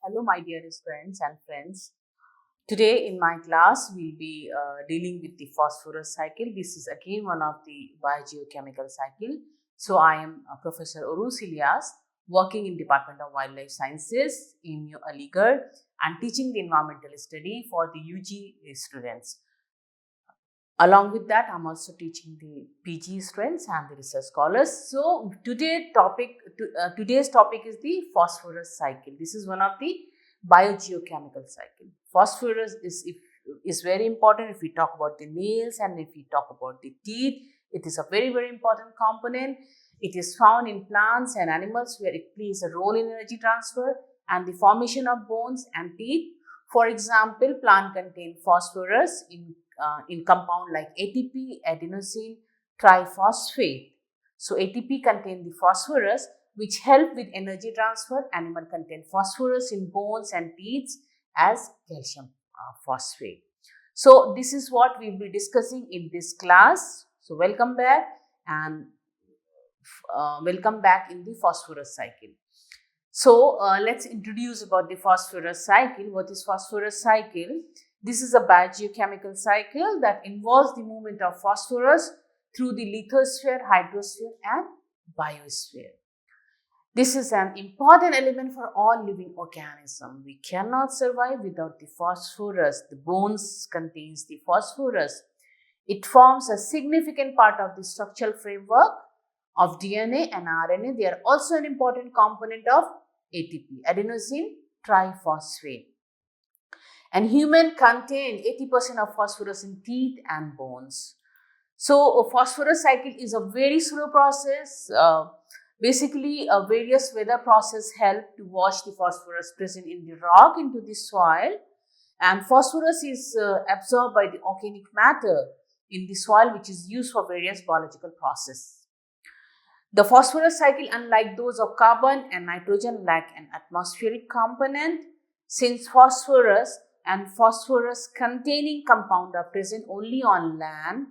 Hello, my dearest friends and friends. Today in my class, we'll be dealing with the phosphorus cycle. This is again one of the biogeochemical cycle. So, I am Professor Urus Ilyas, working in Department of Wildlife Sciences, EMU Aligarh, and teaching the environmental study for the UG students. Along with that, I'm also teaching the PG students and the research scholars. So today's topic is the phosphorus cycle. This is one of the biogeochemical cycle. Phosphorus is very important if we talk about the nails and if we talk about the teeth. It is a very important component. It is found in plants and animals where it plays a role in energy transfer and the formation of bones and teeth. For example, plant contain phosphorus in compound like ATP, adenosine triphosphate. So ATP contain the phosphorus which help with energy transfer. Animal contain phosphorus in bones and teeth as calcium phosphate. So this is what we will be discussing in this class. So welcome back and welcome back in the phosphorus cycle. So let's introduce about the phosphorus cycle. What is phosphorus cycle? This is a biogeochemical cycle that involves the movement of phosphorus through the lithosphere, hydrosphere and biosphere. This is an important element for all living organisms. We cannot survive without the phosphorus. The bones contains the phosphorus. It forms a significant part of the structural framework of DNA and RNA. They are also an important component of ATP, adenosine triphosphate. And human contain 80% of phosphorus in teeth and bones. So, a phosphorus cycle is a very slow process. Basically, various weather process help to wash the phosphorus present in the rock into the soil. And phosphorus is absorbed by the organic matter in the soil, which is used for various biological processes. The phosphorus cycle, unlike those of carbon and nitrogen, lack an atmospheric component. Since phosphorus and phosphorus containing compound are present only on land,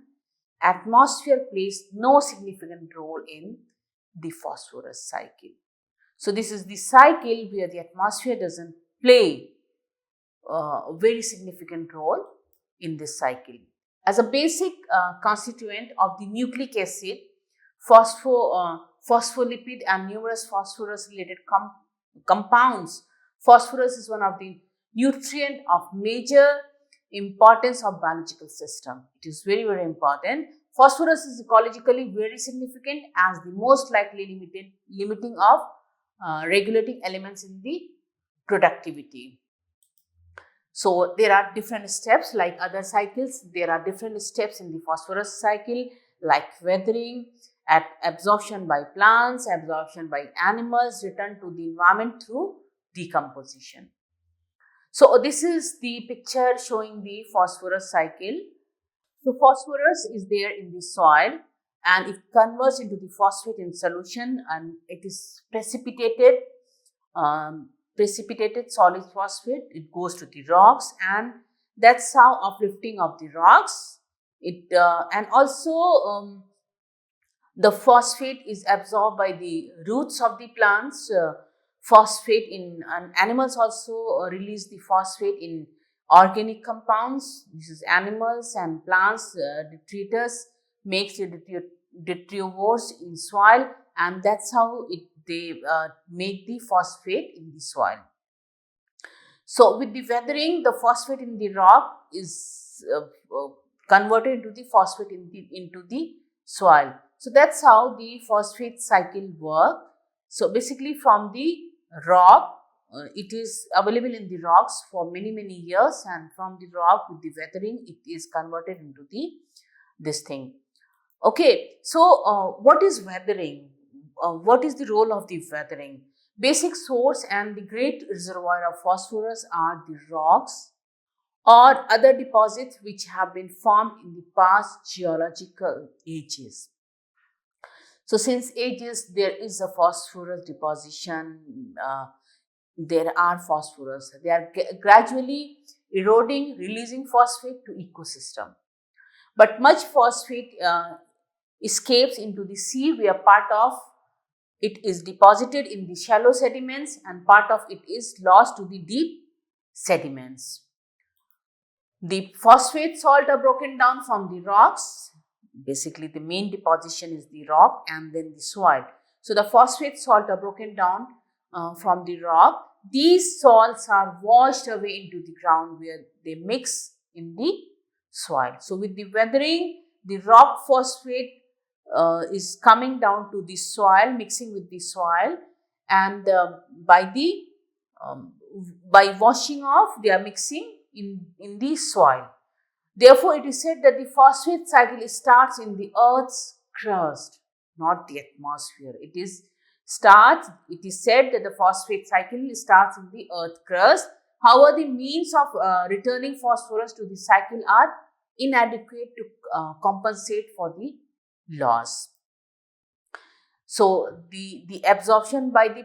atmosphere plays no significant role in the phosphorus cycle. So this is the cycle where the atmosphere doesn't play a very significant role in this cycle. As a basic constituent of the nucleic acid, phospholipid and numerous phosphorus related compounds. Phosphorus is one of the nutrient of major importance of biological system. It is very important. Phosphorus is ecologically very significant as the most likely limiting of regulating elements in the productivity. So there are different steps like other cycles. There are different steps in the phosphorus cycle like weathering, absorption by plants, absorption by animals, return to the environment through decomposition. So this is the picture showing the phosphorus cycle. So phosphorus is there in the soil and it converts into the phosphate in solution and it is precipitated solid phosphate. It goes to the rocks and that's how uplifting of the rocks. And also the phosphate is absorbed by the roots of the plants. Phosphate in animals also release the phosphate in organic compounds. This is animals and plants. Detritus makes the detritivores in soil and that's how they make the phosphate in the soil. So with the weathering, the phosphate in the rock is converted into the phosphate into the soil. So that's how the phosphate cycle works. So basically from the rock, it is available in the rocks for many years and from the rock with the weathering, it is converted into this thing. Okay, so what is weathering? What is the role of the weathering? Basic source and the great reservoir of phosphorus are the rocks or other deposits which have been formed in the past geological ages. So since ages there is a phosphorus deposition, there are phosphorus. They are gradually eroding, releasing phosphate to ecosystem. But much phosphate escapes into the sea where part of it is deposited in the shallow sediments and part of it is lost to the deep sediments. The phosphate salt are broken down from the rocks. Basically, the main deposition is the rock and then the soil. So, the phosphate salt are broken down from the rock. These salts are washed away into the ground where they mix in the soil. So, with the weathering, the rock phosphate is coming down to the soil, mixing with the soil, and um, by washing off, they are mixing in the soil. Therefore, it is said that the phosphate cycle starts in the Earth's crust, not the atmosphere. It is said that the phosphate cycle starts in the Earth crust. However, the means of returning phosphorus to the cycle are inadequate to compensate for the loss. So, the absorption by the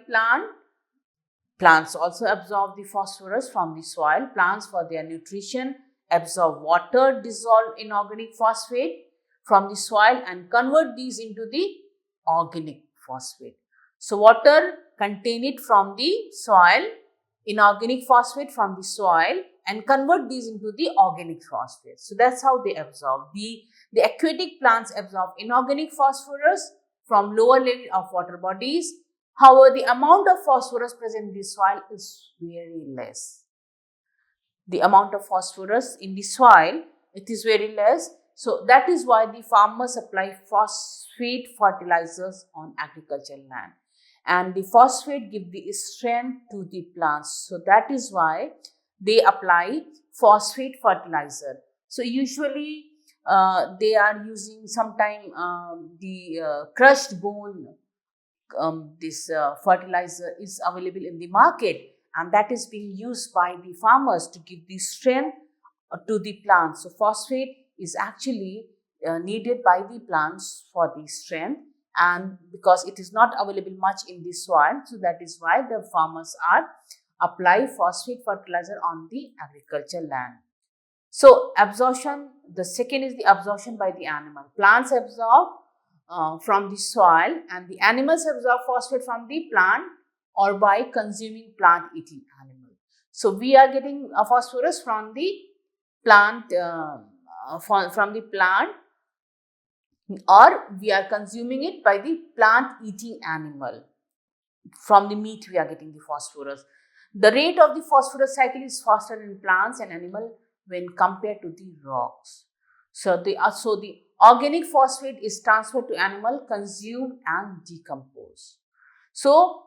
plants also absorb the phosphorus from the soil. Plants, for their nutrition, absorb water dissolved in organic phosphate from the soil and convert these into the organic phosphate. So, water contain it from the soil, inorganic phosphate from the soil, and convert these into the organic phosphate. So, that's how they absorb. The aquatic plants absorb inorganic phosphorus from lower level of water bodies. However, the amount of phosphorus present in the soil is very less. The amount of phosphorus in the soil, it is very less. So, that is why the farmers apply phosphate fertilizers on agricultural land. And the phosphate give the strength to the plants. So, that is why they apply phosphate fertilizer. So, usually they are using sometime the crushed bone. This fertilizer is available in the market, and that is being used by the farmers to give the strength to the plants. So, phosphate is actually needed by the plants for the strength, and because it is not available much in the soil, so that is why the farmers are apply phosphate fertilizer on the agricultural land. So, absorption, the second is the absorption by the animal. Plants absorb from the soil and the animals absorb phosphate from the plant or by consuming plant eating animal. So, we are getting phosphorus from the plant or we are consuming it by the plant eating animal. From the meat we are getting the phosphorus. The rate of the phosphorus cycle is faster in plants and animal when compared to the rocks. So the organic phosphate is transferred to animal, consumed and decomposed. So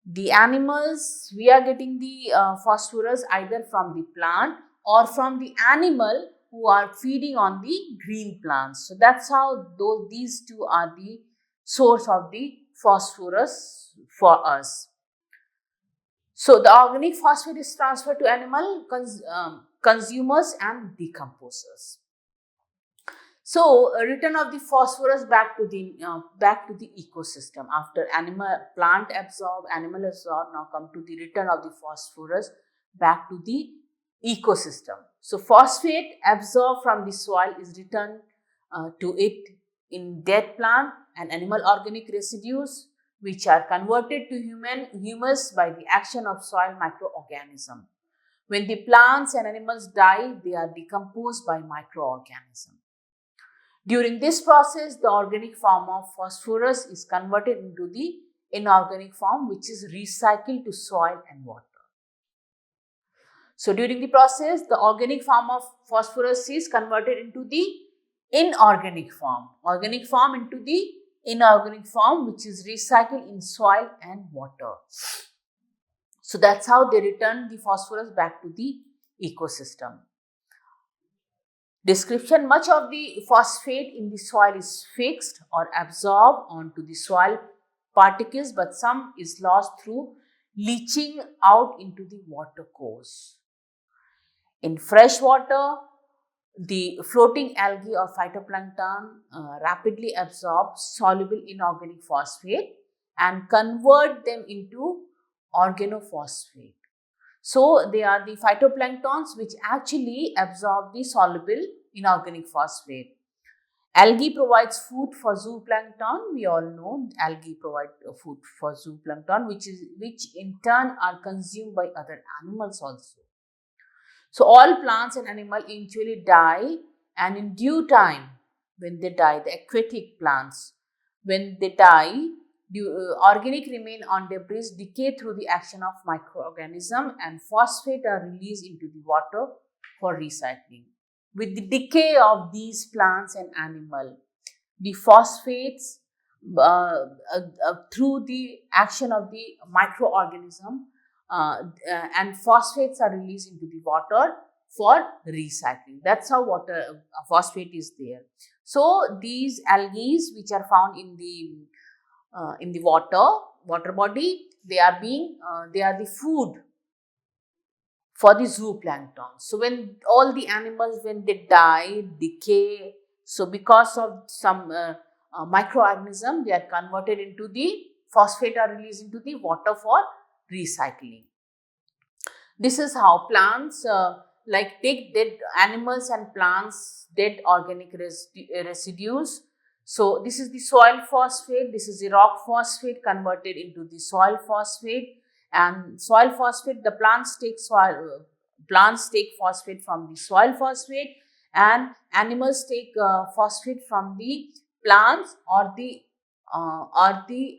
the animals, we are getting the phosphorus either from the plant or from the animal who are feeding on the green plants. So that's how these two are the source of the phosphorus for us. So the organic phosphate is transferred to animal consumers and decomposers. So return of the phosphorus back to the ecosystem after plant absorb, animal absorb. Now come to the return of the phosphorus back to the ecosystem. So phosphate absorbed from the soil is returned to it in dead plant and animal organic residues, which are converted to humus by the action of soil microorganism. When the plants and animals die, they are decomposed by microorganisms. During this process, the organic form of phosphorus is converted into the inorganic form, which is recycled to soil and water. So, during the process, the organic form of phosphorus is converted into the inorganic form into the inorganic form, which is recycled in soil and water. So, that's how they return the phosphorus back to the ecosystem. Description: much of the phosphate in the soil is fixed or absorbed onto the soil particles, but some is lost through leaching out into the water course. In fresh water, the floating algae or phytoplankton rapidly absorb soluble inorganic phosphate and convert them into organophosphate. So, they are the phytoplanktons which actually absorb the soluble inorganic phosphate. Algae provides food for zooplankton. We all know algae provide food for zooplankton, which in turn are consumed by other animals also. So all plants and animals eventually die, and in due time, when they die, the aquatic plants, when they die, the organic remain on debris decay through the action of microorganism, and phosphate are released into the water for recycling. With the decay of these plants and animal, the phosphates through the action of the microorganism and phosphates are released into the water for recycling. That's how water phosphate is there. So these algae which are found in the water body, they are the food for the zooplankton. So when all the animals, when they die, decay, so because of some microorganism, they are converted into the phosphate are released into the water for recycling. This is how plants like take dead animals and plants dead organic residues. So this is the soil phosphate, this is the rock phosphate converted into the soil phosphate. And soil phosphate, the plants take phosphate from the soil phosphate, and animals take phosphate from the plants or the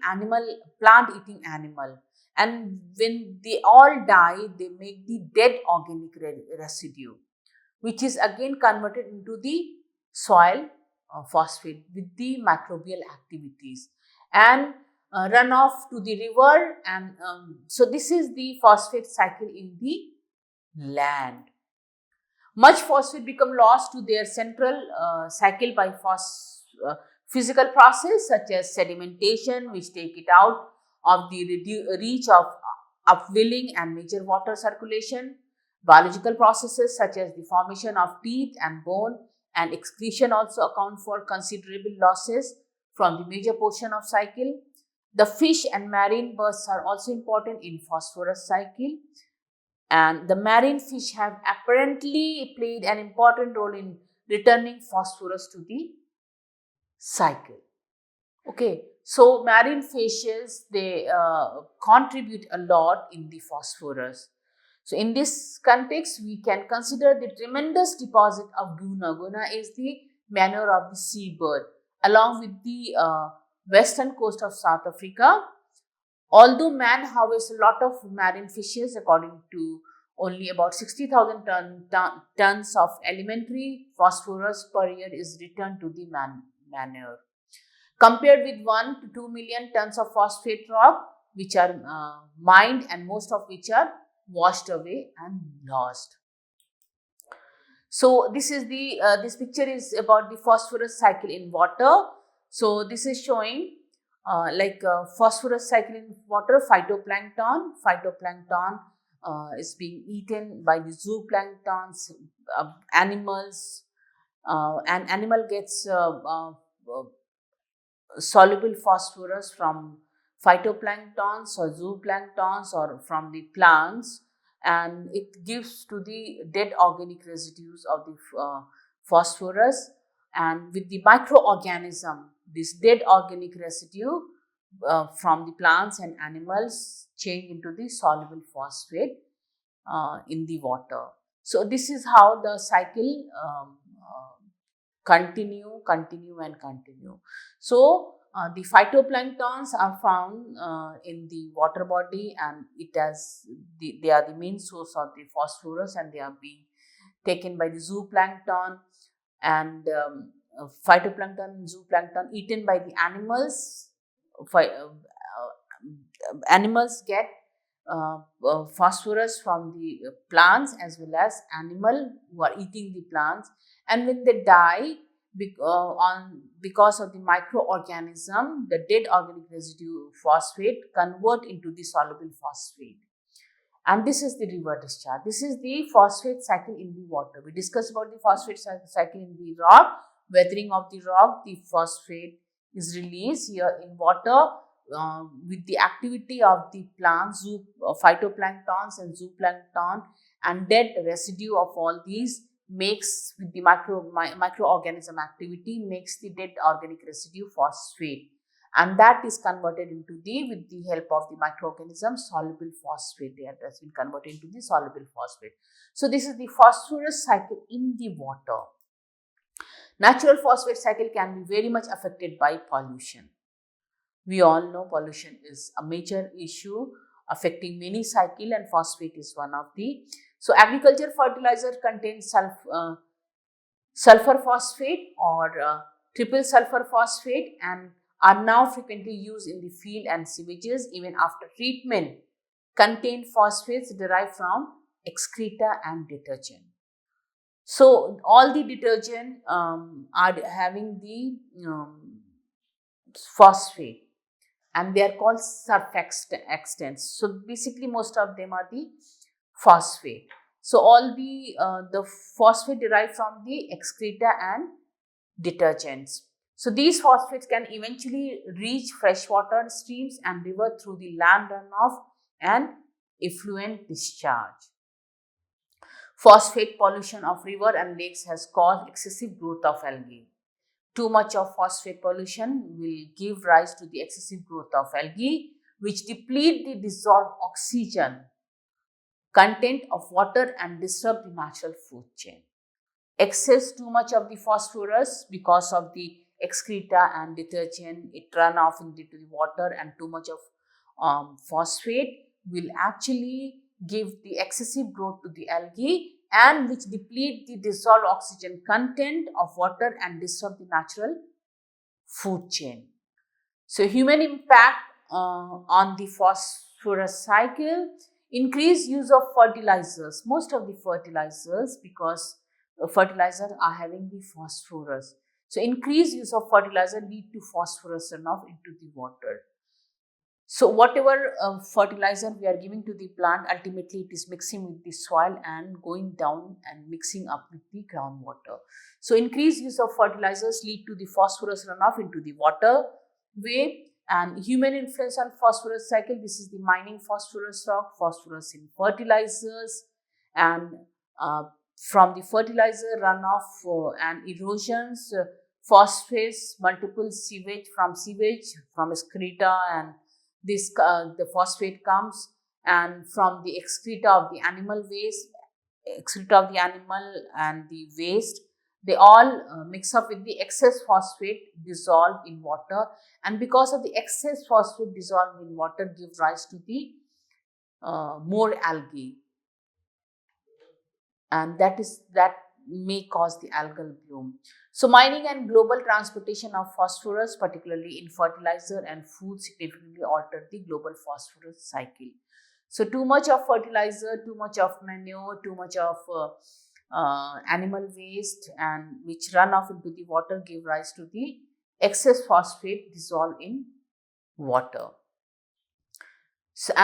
animal plant eating animal. And when they all die, they make the dead organic residue, which is again converted into the soil phosphate with the microbial activities, and run off to the river. And so this is the phosphate cycle in the land. Much phosphate become lost to their central cycle by physical process such as sedimentation, which take it out of the reach of upwelling and major water circulation. Biological processes such as the formation of teeth and bone and excretion also account for considerable losses from the major portion of cycle. The fish and marine birds are also important in phosphorus cycle, and the marine fish have apparently played an important role in returning phosphorus to the cycle. Okay, so marine fishes, they contribute a lot in the phosphorus. So in this context, we can consider the tremendous deposit of guna. Guna is the manure of the seabird along with the western coast of South Africa. Although man harvests a lot of marine fishes, according to only about 60,000 tons of elementary phosphorus per year is returned to the manure, compared with 1 to 2 million tons of phosphate rock, which are mined and most of which are washed away and lost. So this is the this picture is about the phosphorus cycle in water. So this is showing phosphorus cycle in water. Phytoplankton is being eaten by the zooplanktons, animals, and animal gets soluble phosphorus from phytoplanktons or zooplanktons or from the plants, and it gives to the dead organic residues of the phosphorus. And with the microorganism, this dead organic residue from the plants and animals change into the soluble phosphate in the water. So this is how the cycle continue. So the phytoplanktons are found in the water body, and they are the main source of the phosphorus, and they are being taken by the zooplankton. And phytoplankton and zooplankton eaten by the animals. Animals get phosphorus from the plants as well as animal who are eating the plants, and when they die because of the microorganism, the dead organic residue phosphate convert into the soluble phosphate, and this is the river discharge. This is the phosphate cycle in the water. We discussed about the phosphate cycle in the rock. Weathering of the rock, the phosphate is released here in water. With the activity of the plants, phytoplanktons and zooplankton, and dead residue of all these makes with the microorganism activity, makes the dead organic residue phosphate, and that is converted into the, with the help of the microorganism, soluble phosphate. There has been converted into the soluble phosphate. So this is the phosphorus cycle in the water. Natural phosphate cycle can be very much affected by pollution. We all know pollution is a major issue affecting many cycle, and phosphate is one of the. So agriculture fertilizer contains sulfur phosphate or triple sulfur phosphate, and are now frequently used in the field, and sewages even after treatment contain phosphates derived from excreta and detergent. So all the detergent are having the phosphate, and they are called surfactants. So basically most of them are the phosphate. So all the phosphate derived from the excreta and detergents. So these phosphates can eventually reach freshwater streams and river through the land runoff and effluent discharge. Phosphate pollution of river and lakes has caused excessive growth of algae. Too much of phosphate pollution will give rise to the excessive growth of algae, which deplete the dissolved oxygen content of water and disrupt the natural food chain. Excess too much of the phosphorus because of the excreta and detergent, it run off into the water, and too much of phosphate will actually give the excessive growth to the algae, and which deplete the dissolved oxygen content of water and disrupt the natural food chain. So human impact on the phosphorus cycle: increased use of fertilizers. Most of the fertilizers, because fertilizers are having the phosphorus. So increased use of fertilizer lead to phosphorus runoff into the water. So whatever fertilizer we are giving to the plant, ultimately it is mixing with the soil and going down and mixing up with the groundwater. So increased use of fertilizers lead to the phosphorus runoff into the water way. And human influence on phosphorus cycle: this is the mining phosphorus rock, phosphorus in fertilizers, and from the fertilizer runoff and erosions, phosphates, multiple sewage, from excreta, and this the phosphate comes, and from the excreta of the animal waste, excreta of the animal and the waste, they all mix up with the excess phosphate dissolved in water, and because of the excess phosphate dissolved in water give rise to the more algae, and that may cause the algal bloom. So mining and global transportation of phosphorus, particularly in fertilizer and food, significantly altered the global phosphorus cycle. So too much of fertilizer, too much of manure, too much of animal waste, and which run off into the water give rise to the excess phosphate dissolved in water. So,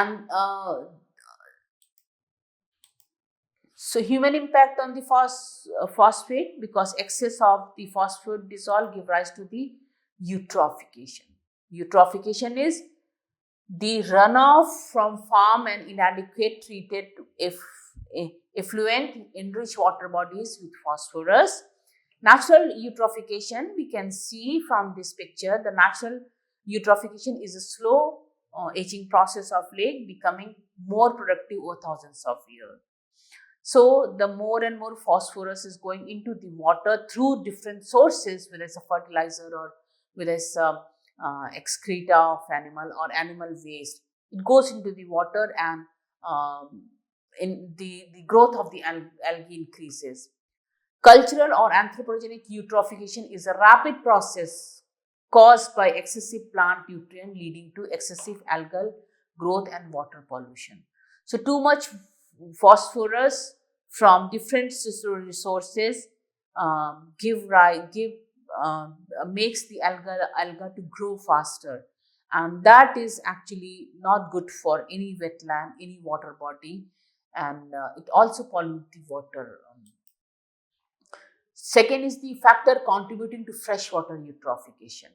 so human impact on the phosphate, because excess of the phosphate dissolved give rise to the eutrophication. Eutrophication is the runoff from farm and inadequate treated effluent enriched water bodies with phosphorus. Natural eutrophication, we can see from this picture, the natural eutrophication is a slow aging process of lake becoming more productive over thousands of years. So the more and more phosphorus is going into the water through different sources, whether it's a fertilizer or whether it's excreta of animal or animal waste. It goes into the water, and in the growth of the algae increases. Cultural or anthropogenic eutrophication is a rapid process caused by excessive plant nutrient leading to excessive algal growth and water pollution. So too much phosphorus from different resources makes the alga to grow faster, and that is actually not good for any wetland, any water body, and it also pollutes the water. Second is the factor contributing to freshwater eutrophication: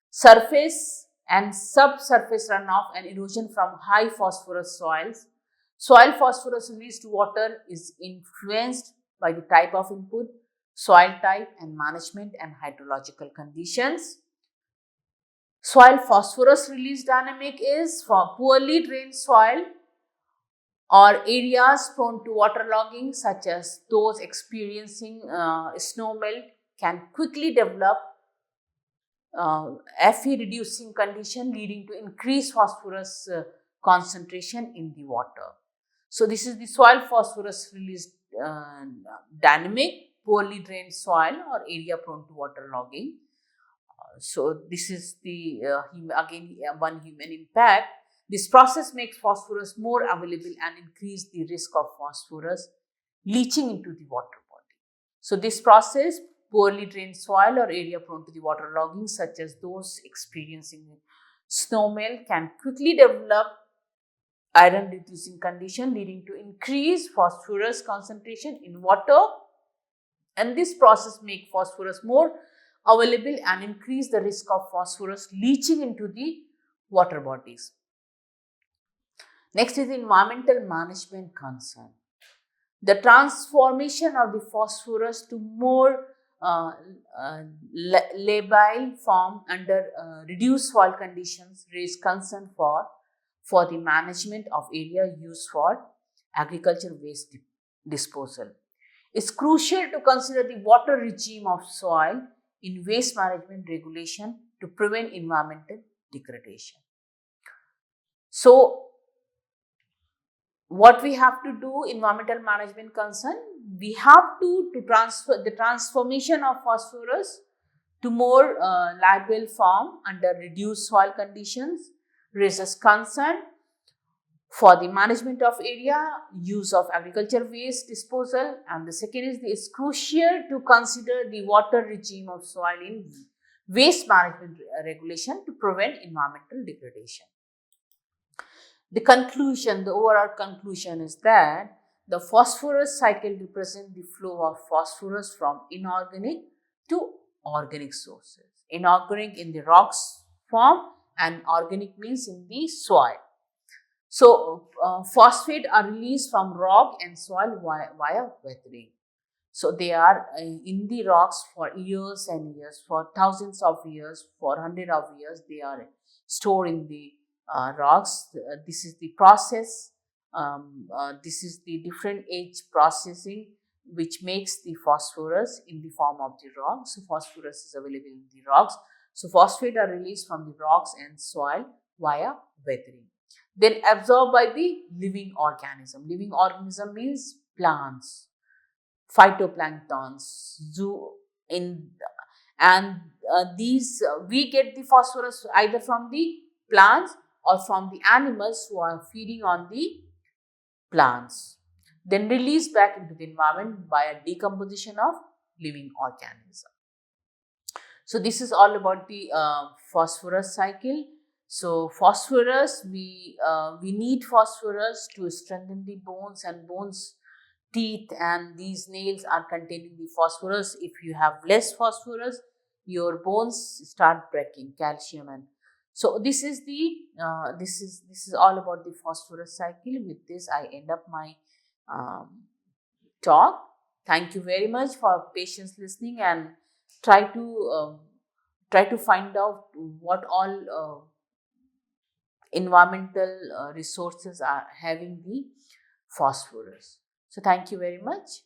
surface and subsurface runoff and erosion from high phosphorus soils. Soil phosphorus released to water is influenced by the type of input, soil type and management and hydrological conditions. Soil phosphorus release dynamic is for poorly drained soil or areas prone to waterlogging, such as those experiencing snow melt, can quickly develop Fe reducing condition, leading to increased phosphorus concentration in the water. So this is the soil phosphorus release dynamic, poorly drained soil or area prone to waterlogging. So this is the one human impact. This process makes phosphorus more available and increase the risk of phosphorus leaching into the water body. So this process, poorly drained soil or area prone to the waterlogging, such as those experiencing snow melt, can quickly develop iron reducing condition, leading to increased phosphorus concentration in water, and this process makes phosphorus more available and increase the risk of phosphorus leaching into the water bodies. Next is environmental management concern. The transformation of the phosphorus to more labile form under reduced soil conditions raise concern for the management of area used for agriculture waste disposal. It's crucial to consider the water regime of soil in waste management regulation to prevent environmental degradation. So, what we have to do, environmental management concern, we have to transfer the transformation of phosphorus to more labile form under reduced soil conditions raises concern for the management of area, use of agriculture waste disposal, and the second is it's crucial to consider the water regime of soil in waste management regulation to prevent environmental degradation. The conclusion, the overall conclusion is that the phosphorus cycle represents the flow of phosphorus from inorganic to organic sources. Inorganic in the rocks form and organic means in the soil. So, phosphate are released from rock and soil via weathering. So, they are in the rocks for years and years, for thousands of years, for hundreds of years, they are stored in the rocks. This is the process, this is the different age processing which makes the phosphorus in the form of the rock. So, phosphorus is available in the rocks. So, phosphate are released from the rocks and soil via weathering. Then absorbed by the living organism. Living organism means plants, phytoplanktons, these we get the phosphorus either from the plants or from the animals who are feeding on the plants, then released back into the environment by a decomposition of living organism. So this is all about the phosphorus cycle. So phosphorus, we need phosphorus to strengthen the bones, and bones, teeth and these nails are containing the phosphorus. If you have less phosphorus, your bones start breaking, calcium. And so this is the this is all about the phosphorus cycle. With this, I end up my talk. Thank you very much for patience listening, and try to find out what all environmental resources are having the phosphorus. So thank you very much.